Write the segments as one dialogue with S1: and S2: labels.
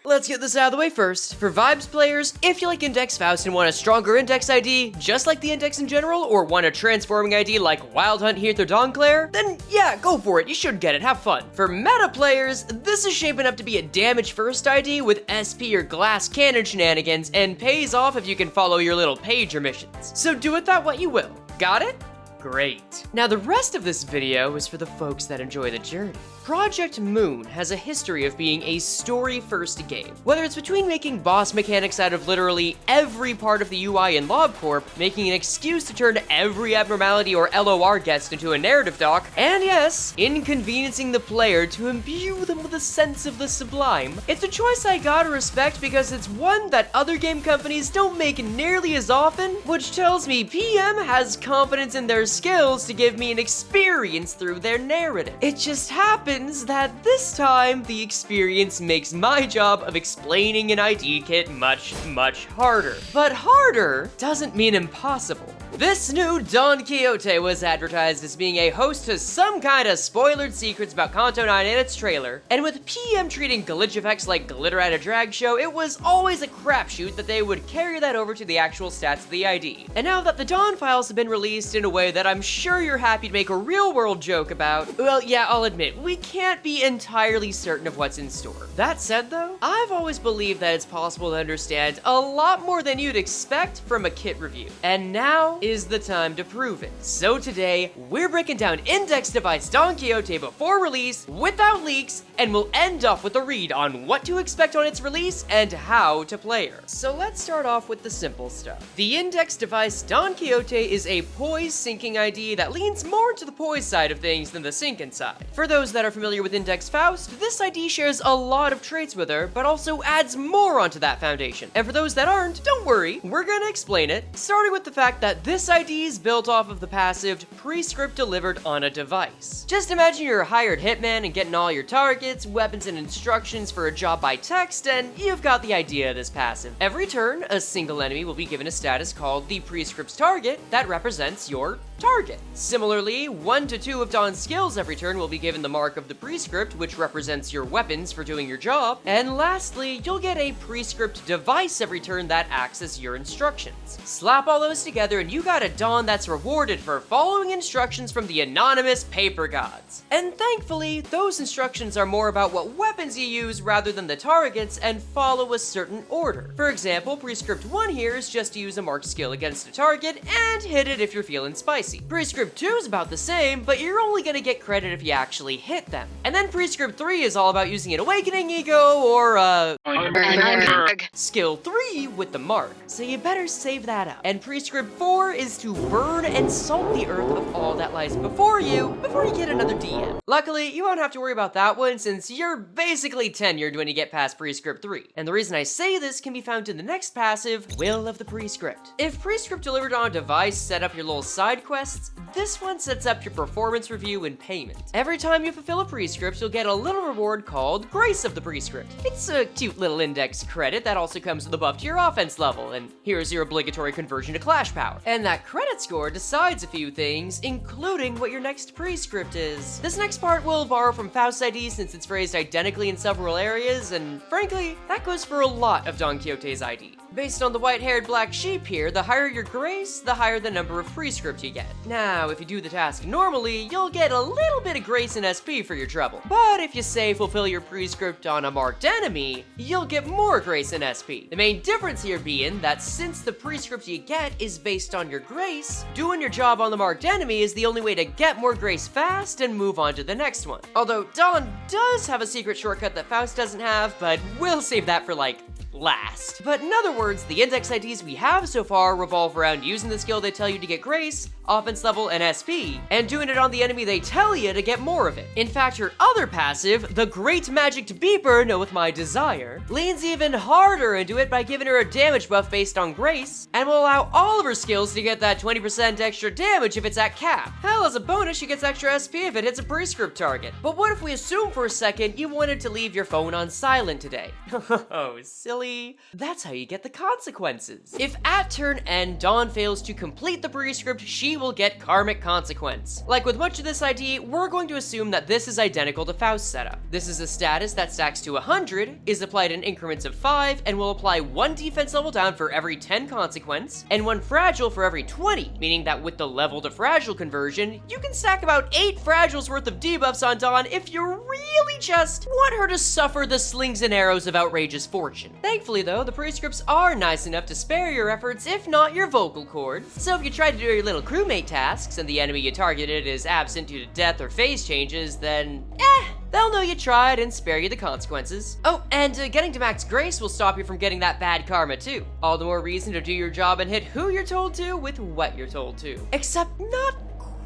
S1: let's get this out of the way first. For Vibes players, if you like Index Faust and want a stronger Index ID, just like the Index in general, or want a transforming ID like Wild Hunt, Heath, or Dawn-Claire, then yeah, go for it, you should get it, have fun. For meta players, this is shaping up to be a damage first ID with SP or glass cannon shenanigans, and pays off if you can follow your little pager missions. So do with that what you will. Got it? Great. Now the rest of this video is for the folks that enjoy the journey. Project Moon has a history of being a story-first game. Whether it's between making boss mechanics out of literally every part of the UI in LobCorp, making an excuse to turn every abnormality or LOR guest into a narrative doc, and yes, inconveniencing the player to imbue them with a sense of the sublime, it's a choice I gotta respect because it's one that other game companies don't make nearly as often, which tells me PM has confidence in their skills to give me an experience through their narrative. It just happens that this time, the experience makes my job of explaining an ID kit much, much harder. But harder doesn't mean impossible. This new Don Quixote was advertised as being a host to some kind of spoilered secrets about Kanto 9 in its trailer, and with PM treating glitch effects like glitter at a drag show, it was always a crapshoot that they would carry that over to the actual stats of the ID. And now that the Dawn files have been released in a way that I'm sure you're happy to make a real-world joke about, well, yeah, I'll admit, we can't be entirely certain of what's in store. That said though, I've always believed that it's possible to understand a lot more than you'd expect from a kit review. And now is the time to prove it. So today, we're breaking down Index Device Don Quixote before release, without leaks, and we'll end off with a read on what to expect on its release and how to play her. So let's start off with the simple stuff. The Index Device Don Quixote is a poise syncing ID that leans more to the poise side of things than the syncing side. For those that are familiar with Index Faust, this ID shares a lot of traits with her, but also adds more onto that foundation. And for those that aren't, don't worry, we're gonna explain it, starting with the fact that this ID is built off of the passive Prescript delivered on a device. Just imagine you're a hired hitman and getting all your targets, weapons, and instructions for a job by text, and you've got the idea of this passive. Every turn, a single enemy will be given a status called the Prescript's target that represents your target. Similarly, 1 to 2 of Dawn's skills every turn will be given the mark of the Prescript, which represents your weapons for doing your job. And lastly, you'll get a Prescript device every turn that acts as your instructions. Slap all those together and you got a Dawn that's rewarded for following instructions from the anonymous paper gods. And thankfully, those instructions are more about what weapons you use rather than the targets and follow a certain order. For example, Prescript 1 here is just to use a marked skill against a target and hit it if you're feeling spicy. Prescript 2 is about the same, but you're only gonna get credit if you actually hit them. And then Prescript 3 is all about using an Awakening Ego or
S2: Burg.
S1: Skill 3 with the mark, so you better save that up. And Prescript 4 is to burn and salt the earth of all that lies before you get another DM. Luckily, you won't have to worry about that one since you're basically tenured when you get past Prescript 3. And the reason I say this can be found in the next passive, Will of the Prescript. If Prescript delivered on a device set up your little side quests, this one sets up your performance review and payment. Every time you fulfill a Prescript, you'll get a little reward called Grace of the Prescript. It's a cute little index credit that also comes with a buff to your offense level, and here's your obligatory conversion to Clash Power. And that credit score decides a few things, including what your next Prescript is. This next part will borrow from Faust ID since it's phrased identically in several areas, and frankly, that goes for a lot of Don Quixote's ID. Based on the white-haired black sheep here, the higher your grace, the higher the number of Prescript you get. Now, if you do the task normally, you'll get a little bit of grace and SP for your trouble. But if you say fulfill your Prescript on a marked enemy, you'll get more grace and SP. The main difference here being that since the Prescript you get is based on your grace, doing your job on the marked enemy is the only way to get more grace fast and move on to the next one. Although Dawn does have a secret shortcut that Faust doesn't have, but we'll save that for like last. But in other words, the index IDs we have so far revolve around using the skill they tell you to get grace, offense level, and SP, and doing it on the enemy they tell you to get more of it. In fact, her other passive, the Great Magicked Beeper Knoweth My Desire, leans even harder into it by giving her a damage buff based on grace, and will allow all of her skills to get that 20% extra damage if it's at cap. Hell, as a bonus, she gets extra SP if it hits a Prescript target. But what if we assume for a second you wanted to leave your phone on silent today? Oh, silly basically, that's how you get the consequences. If at turn end, Dawn fails to complete the prescript, she will get karmic consequence. Like with much of this ID, we're going to assume that this is identical to Faust's setup. This is a status that stacks to 100, is applied in increments of 5, and will apply 1 defense level down for every 10 consequence, and 1 fragile for every 20, meaning that with the level to fragile conversion, you can stack about 8 fragiles worth of debuffs on Dawn if you really just want her to suffer the slings and arrows of outrageous fortune. Thankfully though, the prescripts are nice enough to spare your efforts, if not your vocal cords. So if you try to do your little crewmate tasks and the enemy you targeted is absent due to death or phase changes, then they'll know you tried and spare you the consequences. Oh, and getting to max grace will stop you from getting that bad karma too. All the more reason to do your job and hit who you're told to with what you're told to. Except not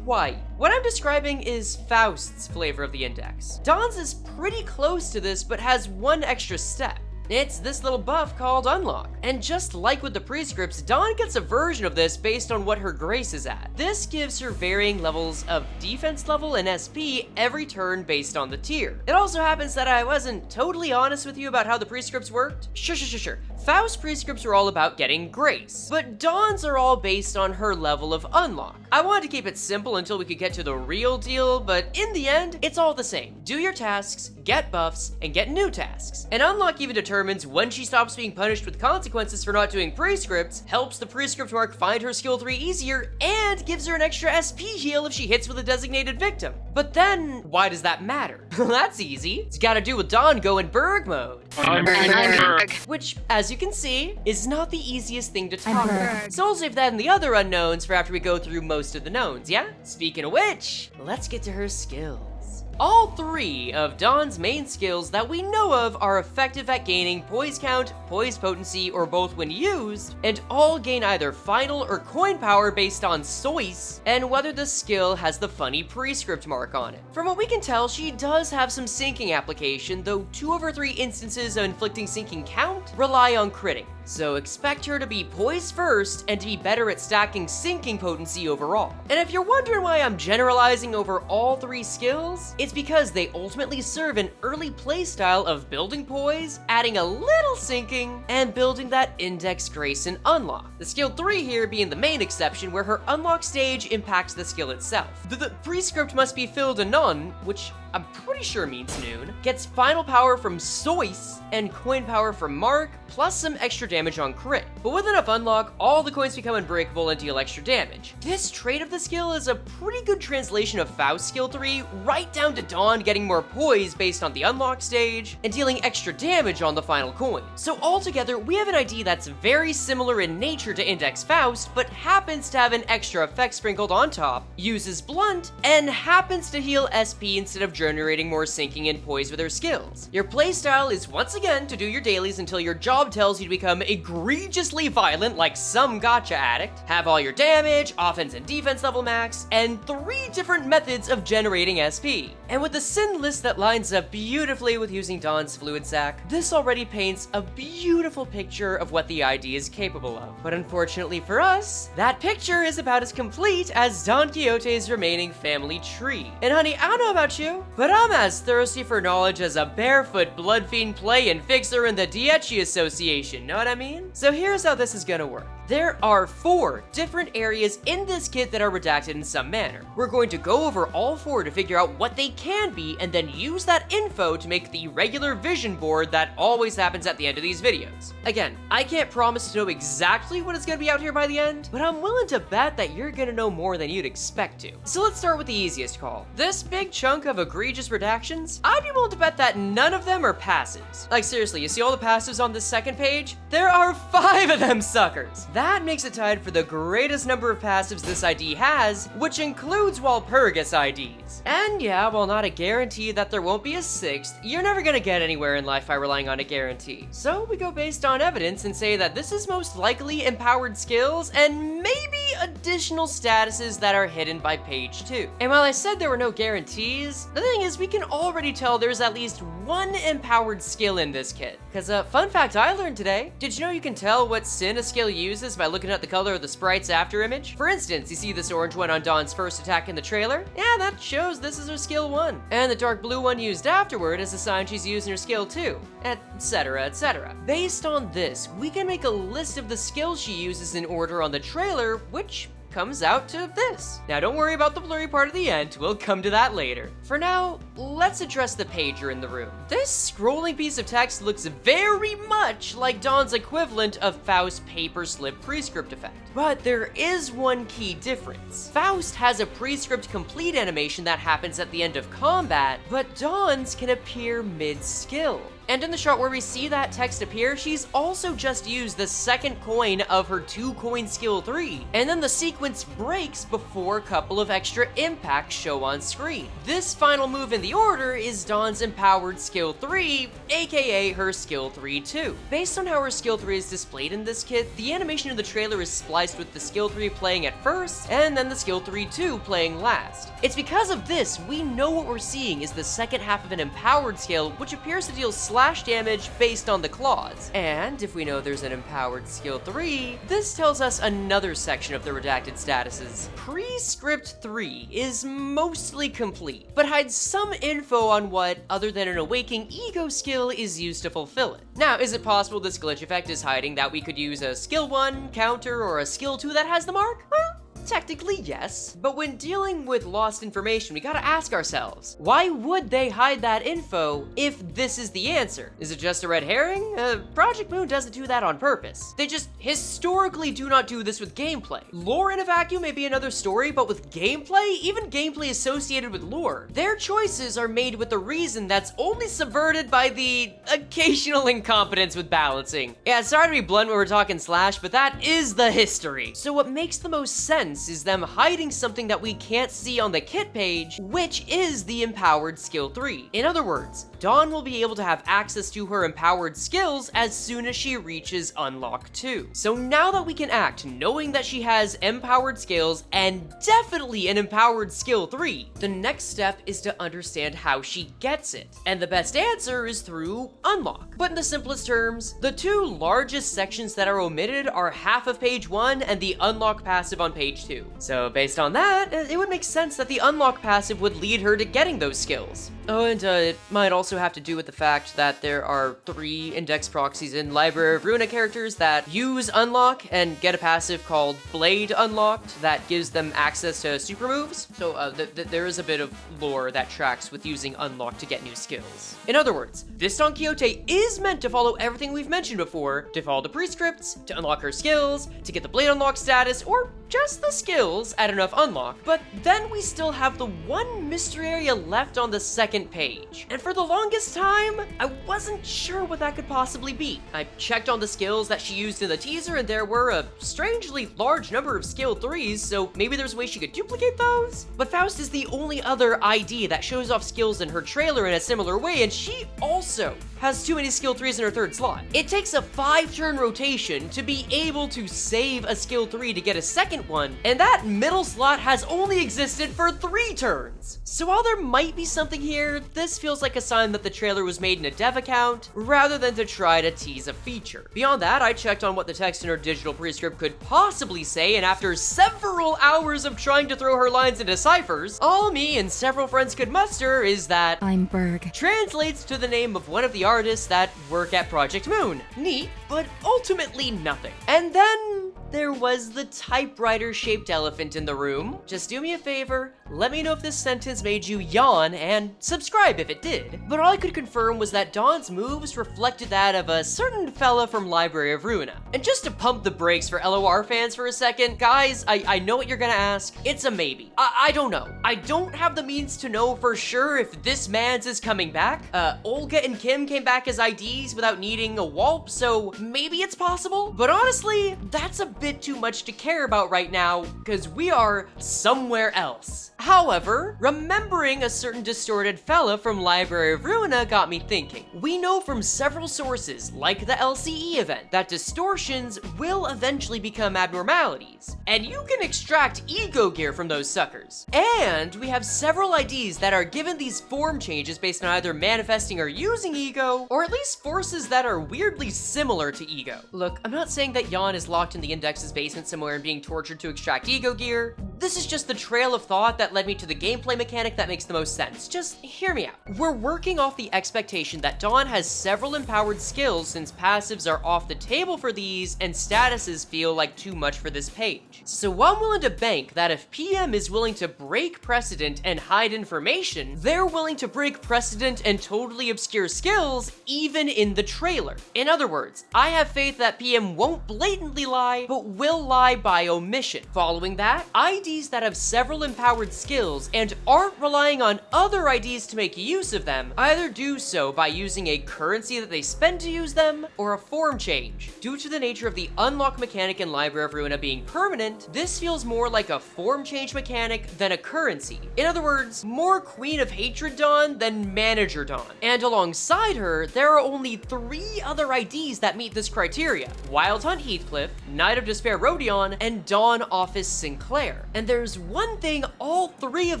S1: quite. What I'm describing is Faust's flavor of the index. Dawn's is pretty close to this, but has one extra step. It's this little buff called Unlock. And just like with the prescripts, Dawn gets a version of this based on what her grace is at. This gives her varying levels of defense level and SP every turn based on the tier. It also happens that I wasn't totally honest with you about how the prescripts worked. Sure. Faust's prescripts are all about getting grace, but Dawn's are all based on her level of Unlock. I wanted to keep it simple until we could get to the real deal, but in the end, it's all the same. Do your tasks, get buffs, and get new tasks. And Unlock even determines when she stops being punished with consequences for not doing prescripts, helps the prescript mark find her skill 3 easier, and gives her an extra SP heal if she hits with a designated victim. But then, why does that matter? That's easy. It's gotta do with Dawn going Burg mode.
S2: I'm Burg.
S1: Which, as you can see, is not the easiest thing to talk about. So I'll save that and the other unknowns for after we go through most of the knowns, yeah? Speaking of which, let's get to her skills. All 3 of Dawn's main skills that we know of are effective at gaining poise count, poise potency, or both when used, and all gain either final or coin power based on Sois, and whether the skill has the funny prescript mark on it. From what we can tell, she does have some sinking application, though 2 of her 3 instances of inflicting sinking count rely on critting. So expect her to be poised first and to be better at stacking sinking potency overall. And if you're wondering why I'm generalizing over all 3 skills, it's because they ultimately serve an early playstyle of building poise, adding a little sinking, and building that index grace and unlock. The skill 3 here being the main exception, where her unlock stage impacts the skill itself. The prescript must be filled anon, which I'm pretty sure means noon, gets final power from Sois and coin power from Mark, plus some extra damage on crit. But with enough unlock, all the coins become unbreakable and deal extra damage. This trait of the skill is a pretty good translation of Faust's skill 3, right down to Dawn getting more poise based on the unlock stage, and dealing extra damage on the final coin. So altogether, we have an ID that's very similar in nature to Index Faust, but happens to have an extra effect sprinkled on top, uses Blunt, and happens to heal SP instead of generating more sinking and poise with her skills. Your playstyle is once again to do your dailies until your job tells you to become egregiously violent like some gacha addict, have all your damage, offense and defense level max, and 3 different methods of generating SP. And with the sin list that lines up beautifully with using Dawn's fluid sac, this already paints a beautiful picture of what the ID is capable of. But unfortunately for us, that picture is about as complete as Don Quixote's remaining family tree. And honey, I don't know about you, but I'm as thirsty for knowledge as a barefoot blood fiend play and fixer in the Dietchi Association, know what I mean? So here's how this is gonna work. There are 4 different areas in this kit that are redacted in some manner. We're going to go over all 4 to figure out what they can be and then use that info to make the regular vision board that always happens at the end of these videos. Again, I can't promise to know exactly what is gonna be out here by the end, but I'm willing to bet that you're gonna know more than you'd expect to. So let's start with the easiest call. This big chunk of egregious redactions, I'd be willing to bet that none of them are passives. Like seriously, you see all the passives on this second page? There are 5 of them suckers. That makes it tied for the greatest number of passives this ID has, which includes Walpurgis IDs. And yeah, while not a guarantee that there won't be a 6th, you're never gonna get anywhere in life by relying on a guarantee. So we go based on evidence and say that this is most likely empowered skills and maybe additional statuses that are hidden by page 2. And while I said there were no guarantees, the thing is we can already tell there's at least one empowered skill in this kit. Cause fun fact I learned today, did you know you can tell what sin a skill uses by looking at the color of the sprite's after image? For instance, you see this orange one on Dawn's first attack in the trailer? Yeah, that shows this is her skill 1. And the dark blue one used afterward is a sign she's using her skill 2, etc, etc. Based on this, we can make a list of the skills she uses in order on the trailer, which comes out to this. Now don't worry about the blurry part at the end, we'll come to that later. For now, let's address the pager in the room. This scrolling piece of text looks very much like Dawn's equivalent of Faust's paper slip prescript effect. But there is one key difference. Faust has a prescript complete animation that happens at the end of combat, but Dawn's can appear mid-skill. And in the shot where we see that text appear, she's also just used the second coin of her 2-coin skill 3, and then the sequence breaks before a couple of extra impacts show on screen. This final move in the order is Dawn's empowered skill 3, aka her skill 3 too. Based on how her skill 3 is displayed in this kit, the animation of the trailer is spliced with the skill 3 playing at first, and then the skill 3 2 playing last. It's because of this, we know what we're seeing is the second half of an empowered skill, which appears to deal slash damage based on the claws. And if we know there's an empowered skill 3, this tells us another section of the redacted statuses. Prescript 3 is mostly complete, but hides some info on what, other than an awakening ego skill, is used to fulfill it. Now, is it possible this glitch effect is hiding that we could use a skill 1 counter or a skill 2 that has the mark? Well, technically, yes. But when dealing with lost information, we gotta ask ourselves, why would they hide that info if this is the answer? Is it just a red herring? Project Moon doesn't do that on purpose. They just historically do not do this with gameplay. Lore in a vacuum may be another story, but with gameplay, even gameplay associated with lore, their choices are made with a reason that's only subverted by the occasional incompetence with balancing. Yeah, sorry to be blunt when we're talking Slash, but that is the history. So what makes the most sense is them hiding something that we can't see on the kit page, which is the empowered skill 3. In other words, Dawn will be able to have access to her empowered skills as soon as she reaches unlock 2. So now that we can act knowing that she has empowered skills and definitely an empowered skill 3, the next step is to understand how she gets it. And the best answer is through unlock. But in the simplest terms, the two largest sections that are omitted are half of page 1 and the unlock passive on page 2. So based on that, it would make sense that the unlock passive would lead her to getting those skills. Oh, and it might also have to do with the fact that there are 3 index proxies in Library of Ruina characters that use unlock and get a passive called Blade Unlocked that gives them access to super moves. So there is a bit of lore that tracks with using unlock to get new skills. In other words, this Don Quixote is meant to follow everything we've mentioned before, to follow the prescripts, to unlock her skills, to get the Blade Unlock status, or just the skills at enough unlock. But then we still have the one mystery area left on the second page. And for the longest time, I wasn't sure what that could possibly be. I checked on the skills that she used in the teaser and there were a strangely large number of skill 3s, so maybe there's a way she could duplicate those? But Faust is the only other ID that shows off skills in her trailer in a similar way, and she also has too many skill 3s in her third slot. It takes a 5-turn rotation to be able to save a skill 3 to get a second one, and that middle slot has only existed for 3 turns. So while there might be something here, this feels like a sign that the trailer was made in a dev account, rather than to try to tease a feature. Beyond that, I checked on what the text in her digital prescript could possibly say, and after several hours of trying to throw her lines into ciphers, all me and several friends could muster is that
S2: I'm Burg.
S1: Translates to the name of one of the artists that work at Project Moon. Neat, but ultimately nothing. And then there was the typewriter-shaped elephant in the room. Just do me a favor, let me know if this sentence made you yawn, and subscribe if it did. But all I could confirm was that Dawn's moves reflected that of a certain fella from Library of Ruina. And just to pump the brakes for LOR fans for a second, guys, I know what you're gonna ask. It's a maybe. I don't know. I don't have the means to know for sure if this man's is coming back. Olga and Kim came back as IDs without needing a wallp, so maybe it's possible. But honestly, that's a bit too much to care about right now, because we are somewhere else. However, remembering a certain distorted fella from Library of Ruina got me thinking. We know from several sources, like the LCE event, that distortions will eventually become abnormalities, and you can extract ego gear from those suckers. And we have several IDs that are given these form changes based on either manifesting or using ego, or at least forces that are weirdly similar to ego. Look, I'm not saying that Jan is locked in the Index's basement somewhere and being tortured to extract ego gear. This is just the trail of thought that led me to the gameplay mechanic that makes the most sense. Just hear me out. We're working off the expectation that Dawn has several empowered skills since passives are off the table for these and statuses feel like too much for this page. So I'm willing to bank that if PM is willing to break precedent and hide information, they're willing to break precedent and totally obscure skills even in the trailer. In other words, I have faith that PM won't blatantly lie, but will lie by omission. Following that, IDs that have several empowered skills and aren't relying on other IDs to make use of them either do so by using a currency that they spend to use them or a form change. Due to the nature of the unlock mechanic in Library of Ruina being permanent, this feels more like a form change mechanic than a currency. In other words, more Queen of Hatred Dawn than Manager Dawn. And alongside her, there are only 3 other IDs that meet this criteria: Wild Hunt Heathcliff, Knight of Despair Rodion, and Dawn Office Sinclair. And there's one thing all 3 of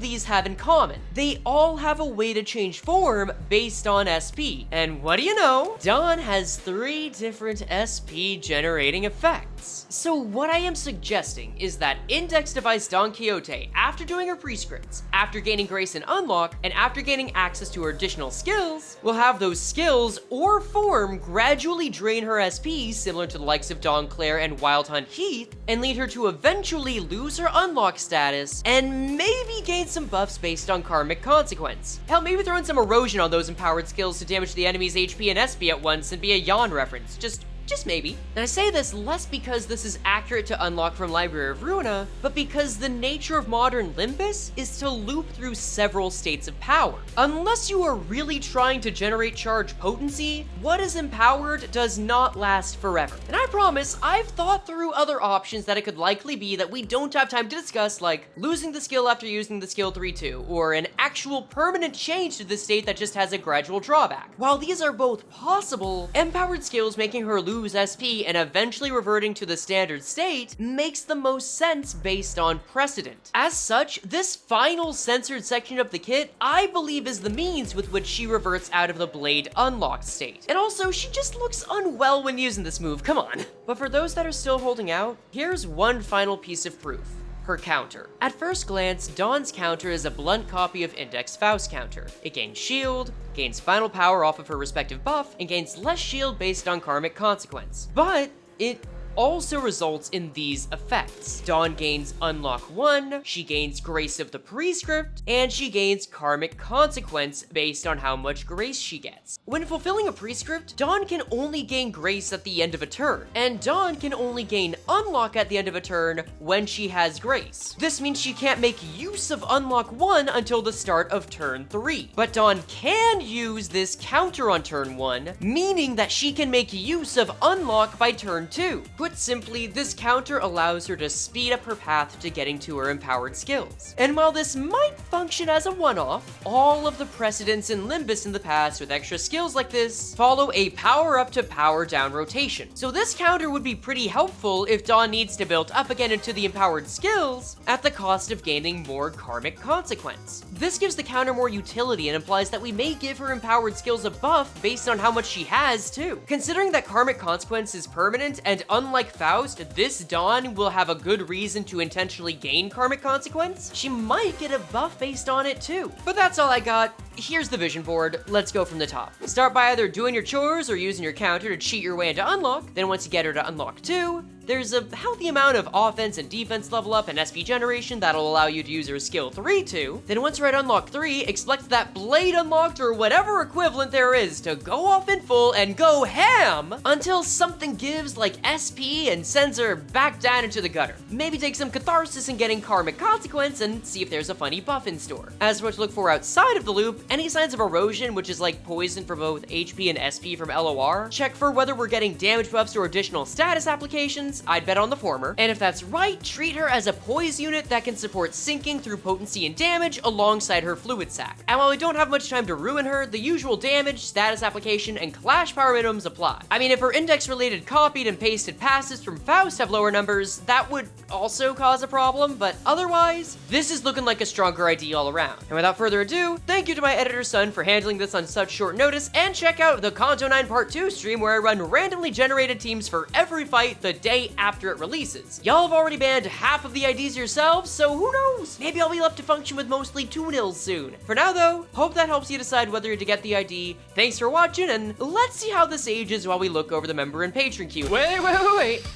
S1: these have in common. They all have a way to change form based on SP. And what do you know? Dawn has 3 different SP generating effects. So what I am suggesting is that Index Device Don Quixote, after doing her prescripts, after gaining Grace and Unlock, and after gaining access to her additional skills, will have those skills or form gradually drain her SP similar to the likes of Dawn Claire and Wild Hunt Heath, and lead her to eventually lose her Unlock status, and maybe gain some buffs based on Karmic Consequence. Hell, maybe throw in some erosion on those empowered skills to damage the enemy's HP and SP at once and be a yawn reference. Just maybe. And I say this less because this is accurate to unlock from Library of Ruina, but because the nature of modern Limbus is to loop through several states of power. Unless you are really trying to generate charge potency, what is empowered does not last forever. And I promise, I've thought through other options that it could likely be that we don't have time to discuss, like losing the skill after using the skill 3-2, or an actual permanent change to the state that just has a gradual drawback. While these are both possible, empowered skills making her lose SP and eventually reverting to the standard state makes the most sense based on precedent. As such, this final censored section of the kit, I believe, is the means with which she reverts out of the blade unlocked state. And also, she just looks unwell when using this move, come on. But for those that are still holding out, here's one final piece of proof. Her counter. At first glance, Dawn's counter is a blunt copy of Index Faust counter. It gains shield, gains final power off of her respective buff, and gains less shield based on Karmic Consequence. But it also results in these effects. Dawn gains Unlock 1, she gains Grace of the Prescript, and she gains Karmic Consequence based on how much Grace she gets. When fulfilling a Prescript, Dawn can only gain Grace at the end of a turn, and Dawn can only gain Unlock at the end of a turn when she has Grace. This means she can't make use of Unlock 1 until the start of turn 3. But Dawn can use this counter on turn 1, meaning that she can make use of Unlock by turn 2. Put simply, this counter allows her to speed up her path to getting to her empowered skills. And while this might function as a one-off, all of the precedents in Limbus in the past with extra skills like this follow a power up to power down rotation. So this counter would be pretty helpful if Dawn needs to build up again into the empowered skills at the cost of gaining more Karmic Consequence. This gives the counter more utility and implies that we may give her empowered skills a buff based on how much she has too. Considering that Karmic Consequence is permanent and unlike Faust, this Dawn will have a good reason to intentionally gain Karmic Consequence, she might get a buff based on it too. But that's all I got. Here's the vision board. Let's go from the top. Start by either doing your chores or using your counter to cheat your way into Unlock. Then once you get her to Unlock 2, there's a healthy amount of offense and defense level up and SP generation that'll allow you to use her skill 3-2. Then once you're at Unlock 3, expect that blade unlocked or whatever equivalent there is to go off in full and go ham until something gives like SP and sends her back down into the gutter. Maybe take some catharsis in getting Karmic Consequence and see if there's a funny buff in store. As for what to look for outside of the loop, any signs of erosion, which is like poison for both HP and SP from LOR, check for whether we're getting damage buffs or additional status applications. I'd bet on the former. And if that's right, treat her as a poise unit that can support sinking through potency and damage alongside her fluid sac. And while we don't have much time to ruin her, the usual damage, status application, and clash power minimums apply. I mean, if her index-related copied and pasted passes from Faust have lower numbers, that would also cause a problem, but otherwise, this is looking like a stronger ID all around. And without further ado, thank you to my editor's son for handling this on such short notice, and check out the Kanto 9 Part 2 stream where I run randomly generated teams for every fight the day after it releases. Y'all have already banned half of the IDs yourselves, so who knows? Maybe I'll be left to function with mostly 2-nils soon. For now though, hope that helps you decide whether to get the ID. Thanks for watching, and let's see how this ages while we look over the member and patron queue. Wait.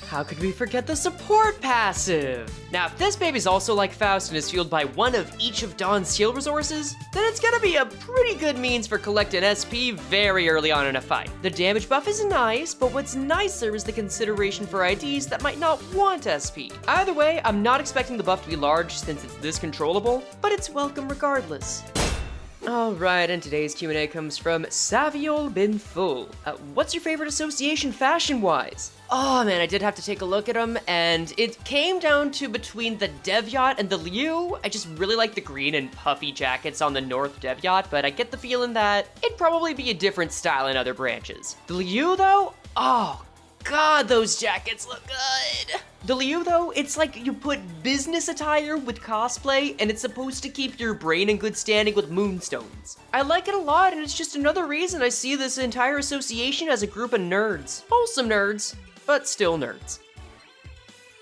S1: How could we forget the support passive? Now, if this baby's also like Faust and is fueled by one of each of Dawn's heal resources, then it's gonna be a pretty good means for collecting SP very early on in a fight. The damage buff is nice, but what's nicer is the consideration for IDs that might not want SP. Either way, I'm not expecting the buff to be large since it's this controllable, but it's welcome regardless. Alright, and today's Q&A comes from Saviol Bin Full. What's your favorite association fashion-wise? Oh man, I did have to take a look at them, and it came down to between the Dev Yacht and the Liu. I just really like the green and puffy jackets on the North Dev Yacht, but I get the feeling that it'd probably be a different style in other branches. The Liu though? Oh god, those jackets look good! The Liu though, it's like you put business attire with cosplay, and it's supposed to keep your brain in good standing with moonstones. I like it a lot, and it's just another reason I see this entire association as a group of nerds. Wholesome nerds, but still nerds.